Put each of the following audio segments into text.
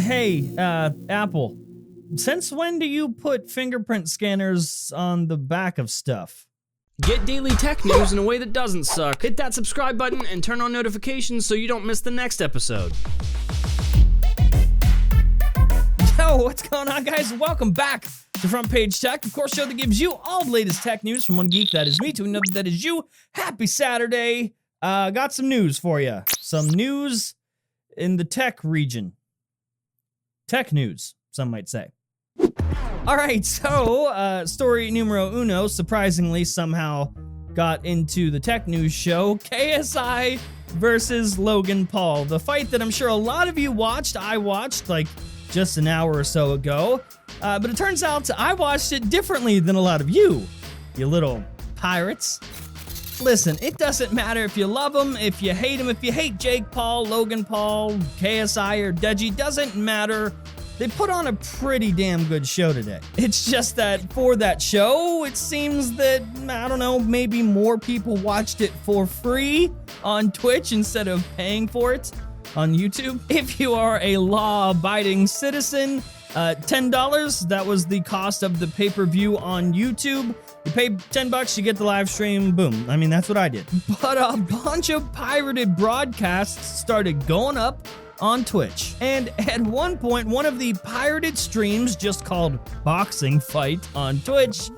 Hey, Apple, since when do you put fingerprint scanners on the back of stuff? Get daily tech news in a way that doesn't suck. Hit that subscribe button and turn on notifications so you don't miss the next episode. Yo, what's going on, guys? Welcome back to Front Page Tech, of course, show that gives you all the latest tech news from one geek, that is me, to another that is you. Happy Saturday. Got some news for you. Some news in the tech region. Tech news, some might say. All right, so story numero uno, surprisingly, somehow got into the tech news show. KSI versus Logan Paul. The fight that I'm sure a lot of you watched. I watched like just an hour or so ago. But it turns out I watched it differently than a lot of you little pirates. Listen, it doesn't matter if you love him, if you hate him, if you hate Jake Paul, Logan Paul, KSI, or Deji, doesn't matter. They put on a pretty damn good show today. It's just that for that show, it seems that, I don't know, maybe more people watched it for free on Twitch instead of paying for it on YouTube. If you are a law-abiding citizen, $10, that was the cost of the pay-per-view on YouTube. You pay $10, you get the live stream, boom. I mean, that's what I did. But a bunch of pirated broadcasts started going up on Twitch. And at one point, one of the pirated streams, just called Boxing Fight on Twitch,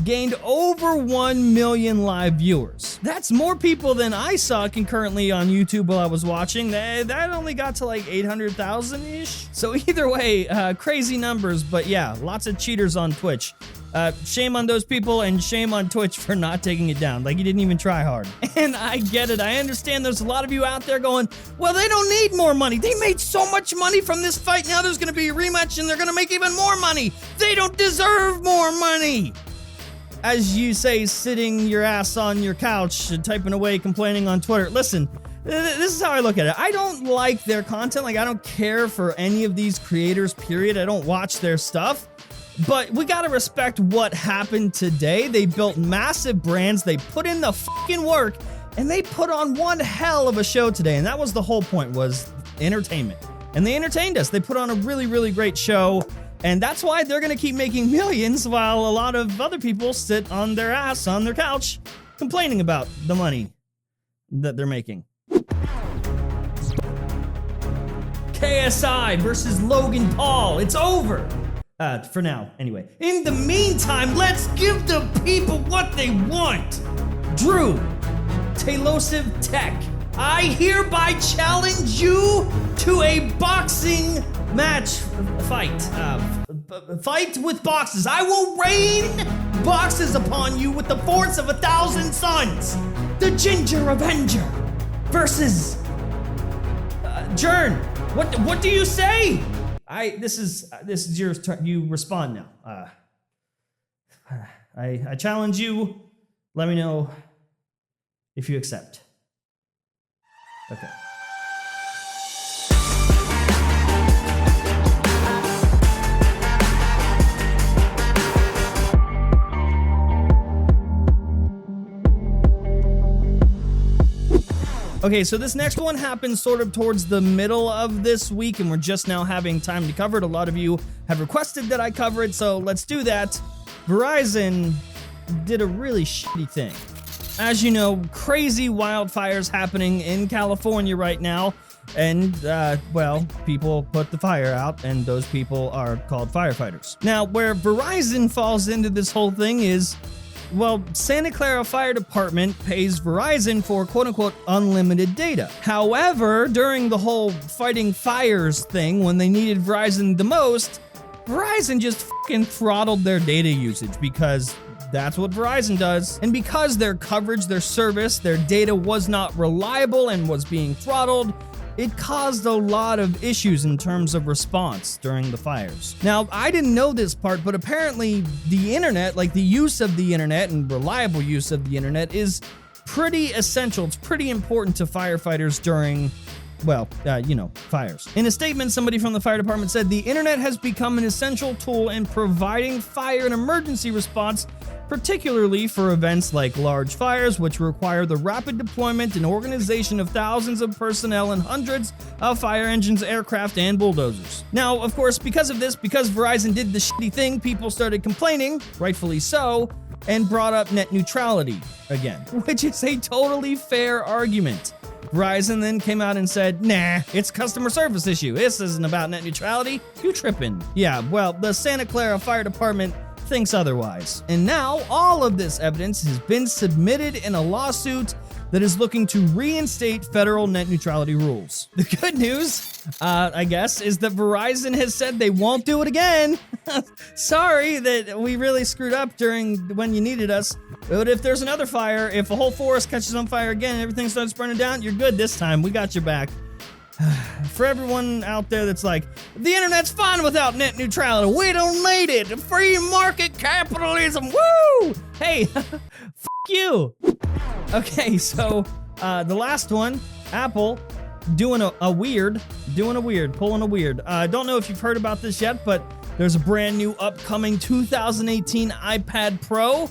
gained over 1 million live viewers. That's more people than I saw concurrently on YouTube while I was watching. That only got to like 800,000-ish. So either way, crazy numbers, but yeah, lots of cheaters on Twitch. Shame on those people and shame on Twitch for not taking it down. Like, you didn't even try hard. And I get it. I understand there's a lot of you out there going, well, they don't need more money. They made so much money from this fight. Now there's going to be a rematch and they're going to make even more money. They don't deserve more money. As you say, sitting your ass on your couch, typing away, complaining on Twitter. Listen, this is how I look at it. I don't like their content. Like, I don't care for any of these creators, period. I don't watch their stuff. But we gotta respect what happened today. They built massive brands, they put in the fucking work, and they put on one hell of a show today. And that was the whole point, was entertainment. And they entertained us. They put on a really, really great show. And that's why they're gonna keep making millions while a lot of other people sit on their ass, on their couch, complaining about the money that they're making. KSI versus Logan Paul. It's over. For now, anyway. In the meantime, let's give the people what they want. Drew, Tailosive Tech, I hereby challenge you to a boxing match fight. Fight with boxes. I will rain boxes upon you with the force of 1,000 suns. The Ginger Avenger versus Jern. What do you say? This is your turn. You respond now. I challenge you. Let me know if you accept. Okay. Okay, so this next one happened sort of towards the middle of this week, and we're just now having time to cover it. A lot of you have requested that I cover it, so let's do that. Verizon did a really shitty thing. As you know, crazy wildfires happening in California right now, and, well, people put the fire out, and those people are called firefighters. Now, where Verizon falls into this whole thing is, well, Santa Clara Fire Department pays Verizon for quote-unquote unlimited data. However, during the whole fighting fires thing, when they needed Verizon the most, Verizon just fucking throttled their data usage because that's what Verizon does. And because their coverage, their service, their data was not reliable and was being throttled, it caused a lot of issues in terms of response during the fires. Now, I didn't know this part, but apparently the internet, like the use of the internet and reliable use of the internet, is pretty essential. It's pretty important to firefighters during, well, fires. In a statement, somebody from the fire department said, "The internet has become an essential tool in providing fire and emergency response particularly for events like large fires, which require the rapid deployment and organization of thousands of personnel and hundreds of fire engines, aircraft, and bulldozers. Now, of course, because of this, because Verizon did the shitty thing, people started complaining, rightfully so, and brought up net neutrality again, which is a totally fair argument. Verizon then came out and said, nah, it's a customer service issue. This isn't about net neutrality. You tripping. Yeah, well, the Santa Clara Fire Department thinks otherwise. And now all of this evidence has been submitted in a lawsuit that is looking to reinstate federal net neutrality rules. The good news, I guess, is that Verizon has said they won't do it again. Sorry that we really screwed up during when you needed us. But if there's another fire, if a whole forest catches on fire again and everything starts burning down, you're good this time. We got your back. For everyone out there that's like, the internet's fine without net neutrality. We don't need it. Free market capitalism. Woo! Hey, you. Okay, so the last one, Apple pulling a weird. I don't know if you've heard about this yet, but there's a brand new upcoming 2018 iPad Pro,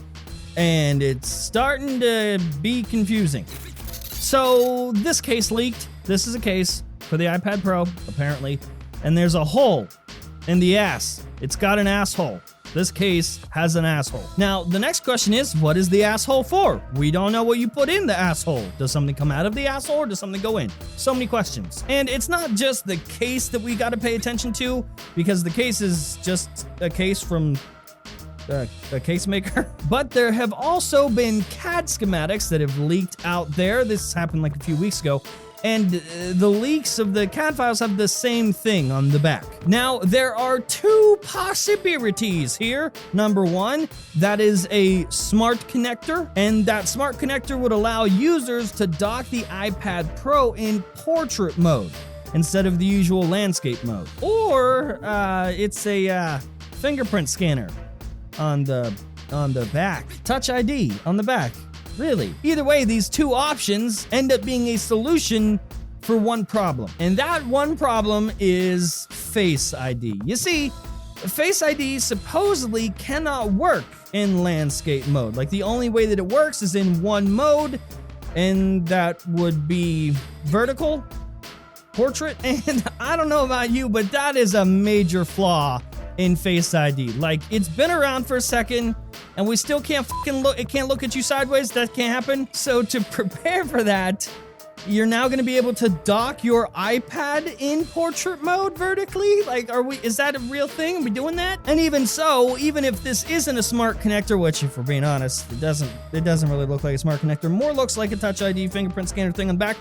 and it's starting to be confusing. So this case leaked. This is a case for the iPad Pro, apparently, and there's a hole in the ass. It's got an asshole. This case has an asshole. Now, the next question is, what is the asshole for? We don't know what you put in the asshole. Does something come out of the asshole or does something go in? So many questions. And it's not just the case that we got to pay attention to, because the case is just a case from a case maker. But there have also been CAD schematics that have leaked out there. This happened like a few weeks ago. And the leaks of the CAD files have the same thing on the back. Now, there are two possibilities here. Number one, that is a smart connector, and that smart connector would allow users to dock the iPad Pro in portrait mode instead of the usual landscape mode. Or it's a fingerprint scanner on the back. Touch ID on the back. Really. Either way, these two options end up being a solution for one problem. And that one problem is Face ID. You see, Face ID supposedly cannot work in landscape mode. Like, the only way that it works is in one mode, and that would be vertical portrait. And I don't know about you, but that is a major flaw in Face ID. Like, it's been around for a second, and we still can't fucking look. It can't look at you sideways. That can't happen. So to prepare for that, you're now going to be able to dock your iPad in portrait mode vertically. Like, is that a real thing? Are we doing that? And even so, even if this isn't a smart connector, which, if we're being honest, it doesn't really look like a smart connector. More looks like a Touch ID fingerprint scanner thing on the back.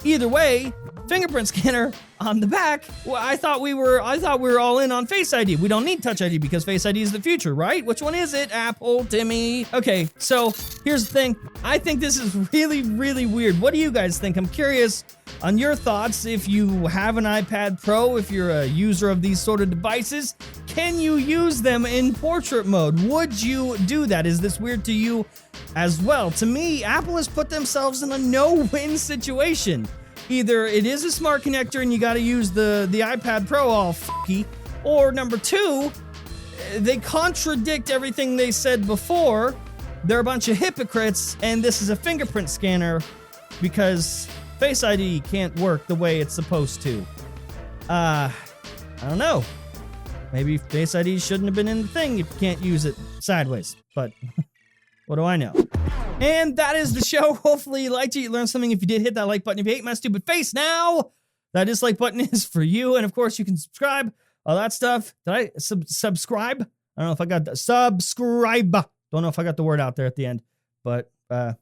Either way, fingerprint scanner on the back. Well, I thought we were all in on Face ID. We don't need Touch ID because Face ID is the future, right? Which one is it? Apple, Timmy. Okay, so here's the thing. I think this is really, really weird. What do you guys think? I'm curious on your thoughts. If you have an iPad Pro, if you're a user of these sort of devices, can you use them in portrait mode? Would you do that? Is this weird to you as well? To me, Apple has put themselves in a no-win situation. Either it is a smart connector and you got to use the iPad Pro all fucky, or number two, they contradict everything they said before. They're a bunch of hypocrites, and this is a fingerprint scanner because Face ID can't work the way it's supposed to. I don't know. Maybe Face ID shouldn't have been in the thing if you can't use it sideways, but what do I know? And that is the show. Hopefully you liked it. You learned something. If you did, hit that like button. If you hate my stupid face now, that dislike button is for you. And of course, you can subscribe. All that stuff. Did I subscribe? I don't know if I got the subscribe. Don't know if I got the word out there at the end. But, bye.